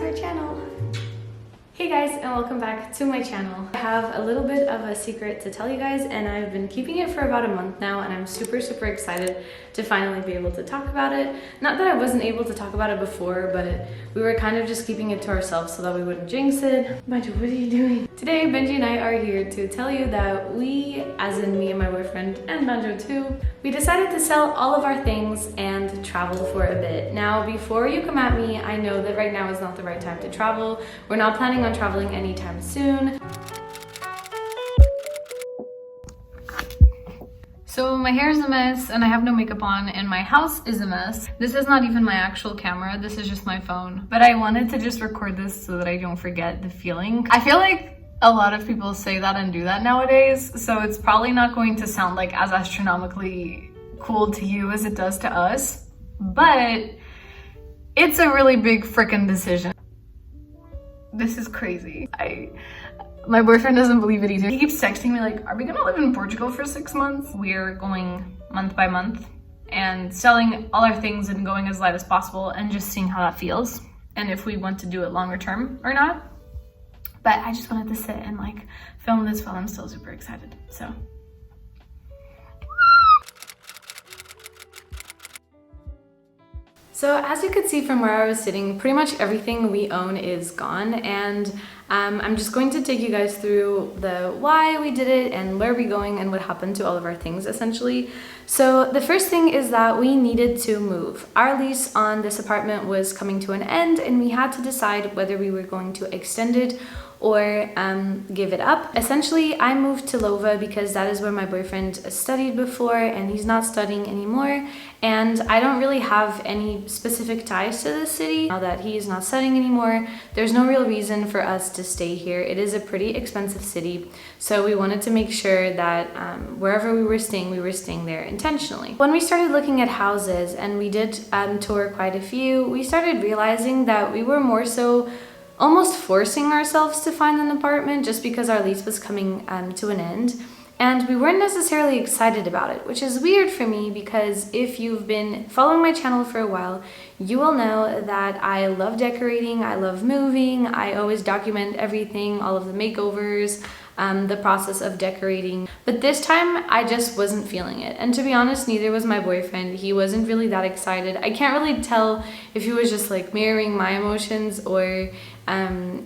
our channel. Hey guys, and welcome back to my channel. I have a little bit of a secret to tell you guys, and I've been keeping it for about a month now, and I'm super excited to finally be able to talk about it. Not that I wasn't able to talk about it before, but we were kind of just keeping it to ourselves so that we wouldn't jinx it. Banjo, what are you doing? Today, Benji and I are here to tell you that we, as in me and my boyfriend, and Banjo too, we decided to sell all of our things and travel for a bit. Now, before you come at me, I know that right now is not the right time to travel. We're not planning on traveling anytime soon. So my hair is a mess and I have no makeup on and my house is a mess. This is not even my actual camera, this is just my phone. But I wanted to just record this so that I don't forget the feeling. I feel like a lot of people say that and do that nowadays, so it's probably not going to sound like as astronomically cool to you as it does to us, but it's a really big frickin' decision. This is crazy. My boyfriend doesn't believe it either. He keeps texting me like, are we gonna live in Portugal for 6 months? We're going month by month and selling all our things and going as light as possible and just seeing how that feels and if we want to do it longer term or not. But I just wanted to sit and like film this while I'm still super excited, so. So as you could see from where I was sitting, pretty much everything we own is gone, and I'm just going to take you guys through the why we did it and where we're going and what happened to all of our things essentially. So the first thing is that we needed to move. Our lease on this apartment was coming to an end and we had to decide whether we were going to extend it or give it up. Essentially, I moved to Lova because that is where my boyfriend studied before and he's not studying anymore, and I don't really have any specific ties to this city. Now that he is not studying anymore, there's no real reason for us to stay here. It is a pretty expensive city, so we wanted to make sure that wherever we were staying there intentionally. When we started looking at houses, and we did tour quite a few, we started realizing that we were more so almost forcing ourselves to find an apartment just because our lease was coming to an end. And we weren't necessarily excited about it, which is weird for me because if you've been following my channel for a while, you will know that I love decorating, I love moving, I always document everything, all of the makeovers, the process of decorating. But this time I just wasn't feeling it. And to be honest, neither was my boyfriend. He wasn't really that excited. I can't really tell if he was just like mirroring my emotions or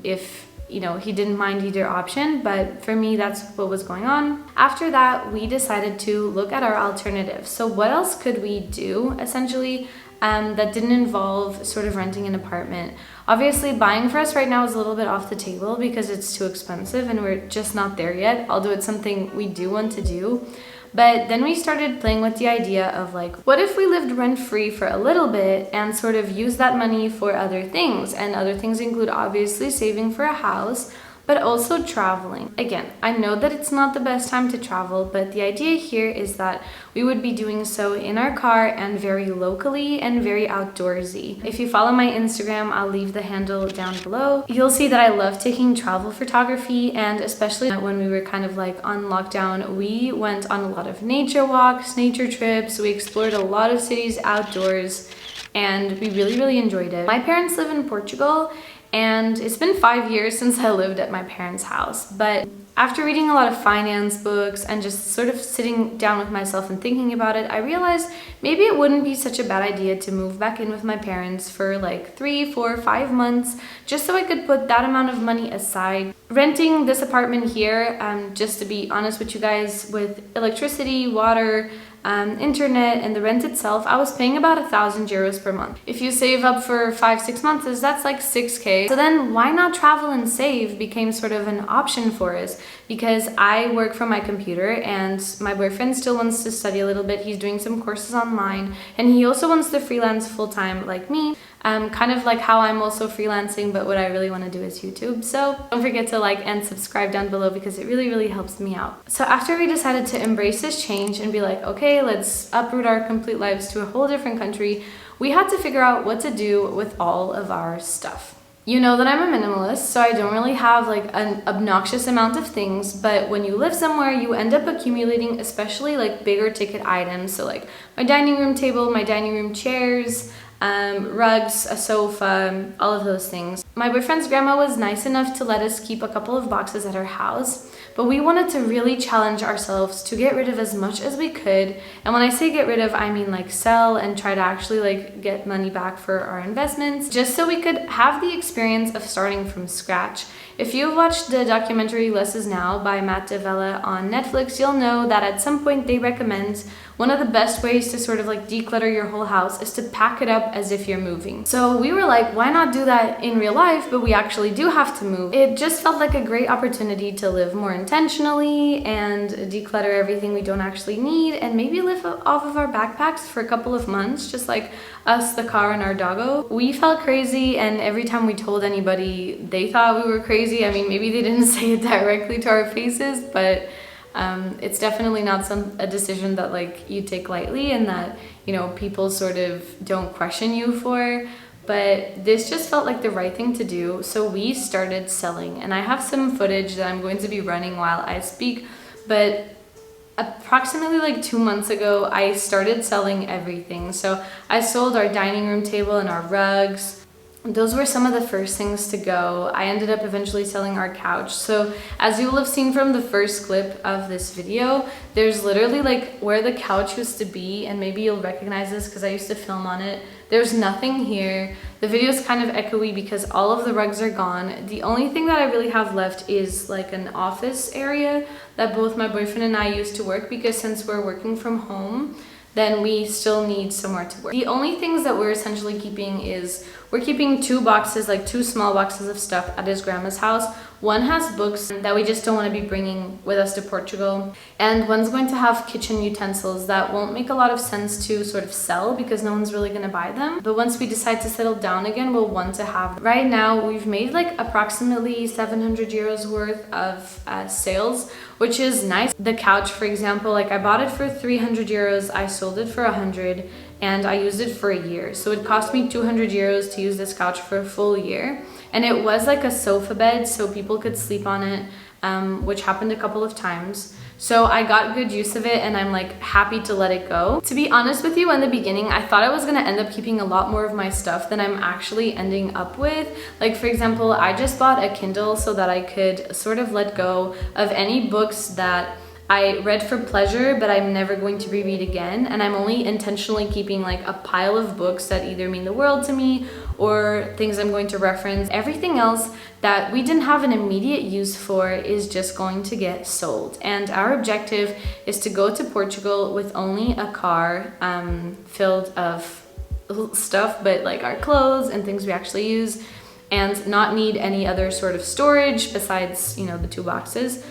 if, you know, he didn't mind either option, but for me, that's what was going on. After that, we decided to look at our alternatives. So what else could we do, essentially, that didn't involve sort of renting an apartment? Obviously, buying for us right now is a little bit off the table because it's too expensive and we're just not there yet, although it's something we do want to do. But then we started playing with the idea of like, what if we lived rent-free for a little bit and sort of use that money for other things? And other things include obviously saving for a house, but also traveling. Again, I know that it's not the best time to travel, but the idea here is that we would be doing so in our car and very locally and very outdoorsy. If you follow my Instagram, I'll leave the handle down below. You'll see that I love taking travel photography, and especially when we were kind of like on lockdown, we went on a lot of nature walks, nature trips, we explored a lot of cities outdoors, and we really enjoyed it. My parents live in Portugal, and it's been 5 years since I lived at my parents' house, but after reading a lot of finance books and just sort of sitting down with myself and thinking about it, I realized maybe it wouldn't be such a bad idea to move back in with my parents for like 3, 4, 5 months, just so I could put that amount of money aside. Renting this apartment here, just to be honest with you guys, with electricity, water, internet, and the rent itself, I was paying about 1,000 euros per month. If you save up for 5-6 months, that's like 6K. So then why not travel and save became sort of an option for us, because I work from my computer and my boyfriend still wants to study a little bit. He's doing some courses online and he also wants to freelance full-time like me. Kind of like how I'm also freelancing, but what I really want to do is YouTube. So don't forget to like and subscribe down below because it really helps me out. So after we decided to embrace this change and be like, okay, let's uproot our complete lives to a whole different country, we had to figure out what to do with all of our stuff. You know that I'm a minimalist, so I don't really have like an obnoxious amount of things, but when you live somewhere, you end up accumulating especially like bigger ticket items. So like my dining room table, my dining room chairs, rugs, a sofa, all of those things. My boyfriend's grandma was nice enough to let us keep a couple of boxes at her house, but we wanted to really challenge ourselves to get rid of as much as we could. And when I say get rid of, I mean like sell and try to actually like get money back for our investments, just so we could have the experience of starting from scratch. If you've watched the documentary Less Is Now by Matt D'Avella on Netflix, you'll know that at some point they recommend one of the best ways to sort of like declutter your whole house is to pack it up as if you're moving. So we were like, why not do that in real life, but we actually do have to move. It just felt like a great opportunity to live more intentionally and declutter everything we don't actually need, and maybe live off of our backpacks for a couple of months, just like us, the car, and our doggo. We felt crazy, and every time we told anybody, they thought we were crazy. I mean, maybe they didn't say it directly to our faces, but it's definitely not a decision that like you take lightly and that, you know, people sort of don't question you for. But this just felt like the right thing to do, so we started selling. And I have some footage that I'm going to be running while I speak, but approximately like 2 months ago, I started selling everything. So I sold our dining room table and our rugs. Those were some of the first things to go. I ended up eventually selling our couch. So as you will have seen from the first clip of this video, there's literally like where the couch used to be, and maybe you'll recognize this because I used to film on it. There's nothing here. The video is kind of echoey because all of the rugs are gone. The only thing that I really have left is like an office area that both my boyfriend and I used to work, because since we're working from home, then we still need somewhere to work. The only things that we're essentially keeping is we're keeping 2 boxes, like 2 small boxes of stuff at his grandma's house. One has books that we just don't want to be bringing with us to Portugal, and one's going to have kitchen utensils that won't make a lot of sense to sort of sell because no one's really going to buy them. But once we decide to settle down again, we'll want to have. Right now, we've made like approximately 700 euros worth of sales, which is nice. The couch, for example, like I bought it for 300 euros, I sold it for 100, and I used it for a year. So it cost me 200 euros to use this couch for a full year. And it was like a sofa bed, so people could sleep on it, which happened a couple of times. So I got good use of it, and I'm like happy to let it go. To be honest with you, in the beginning, I thought I was gonna end up keeping a lot more of my stuff than I'm actually ending up with. Like for example, I just bought a Kindle so that I could sort of let go of any books that I read for pleasure, but I'm never going to reread again. And I'm only intentionally keeping like a pile of books that either mean the world to me or things I'm going to reference. Everything else that we didn't have an immediate use for is just going to get sold. And our objective is to go to Portugal with only a car filled of stuff, but like our clothes and things we actually use, and not need any other sort of storage besides, you know, the 2 boxes.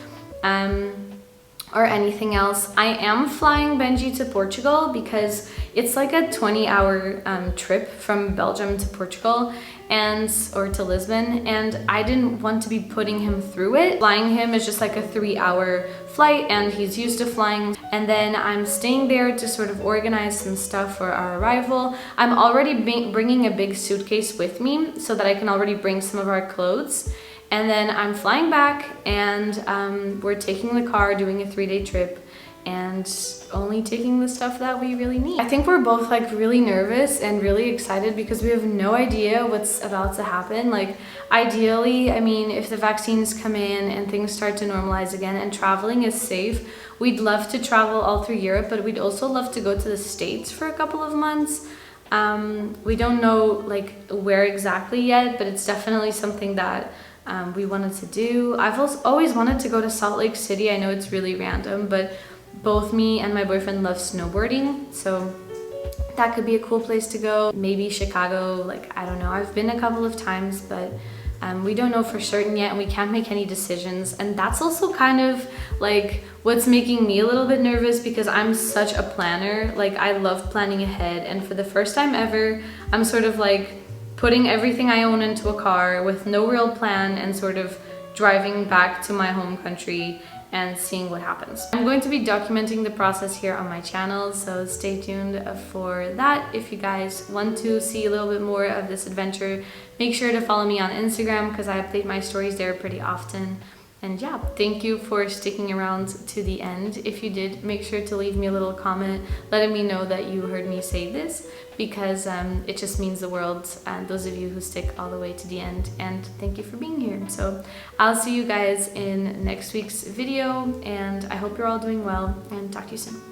Or anything else. I am flying Benji to Portugal because it's like a 20-hour trip from Belgium to Portugal or to Lisbon, and I didn't want to be putting him through it. Flying him is just like a 3-hour flight, and he's used to flying. And then I'm staying there to sort of organize some stuff for our arrival. I'm already bringing a big suitcase with me so that I can already bring some of our clothes. And then I'm flying back, and we're taking the car, doing a 3-day trip, and only taking the stuff that we really need. I think we're both like really nervous and really excited because we have no idea what's about to happen. Like ideally, I mean, if the vaccines come in and things start to normalize again and traveling is safe, we'd love to travel all through Europe, but we'd also love to go to the States for a couple of months. We don't know like where exactly yet, but it's definitely something that we wanted to do. I've always wanted to go to Salt Lake City. I know it's really random, but both me and my boyfriend love snowboarding, so that could be a cool place to go. Maybe Chicago, like I don't know. I've been a couple of times, but we don't know for certain yet, and we can't make any decisions. And that's also kind of like what's making me a little bit nervous, because I'm such a planner. Like I love planning ahead, and for the first time ever, I'm sort of like putting everything I own into a car with no real plan and sort of driving back to my home country and seeing what happens. I'm going to be documenting the process here on my channel, so stay tuned for that. If you guys want to see a little bit more of this adventure, make sure to follow me on Instagram because I update my stories there pretty often. And yeah, thank you for sticking around to the end. If you did, make sure to leave me a little comment letting me know that you heard me say this, because it just means the world, and those of you who stick all the way to the end. And thank you for being here. So I'll see you guys in next week's video, and I hope you're all doing well, and talk to you soon.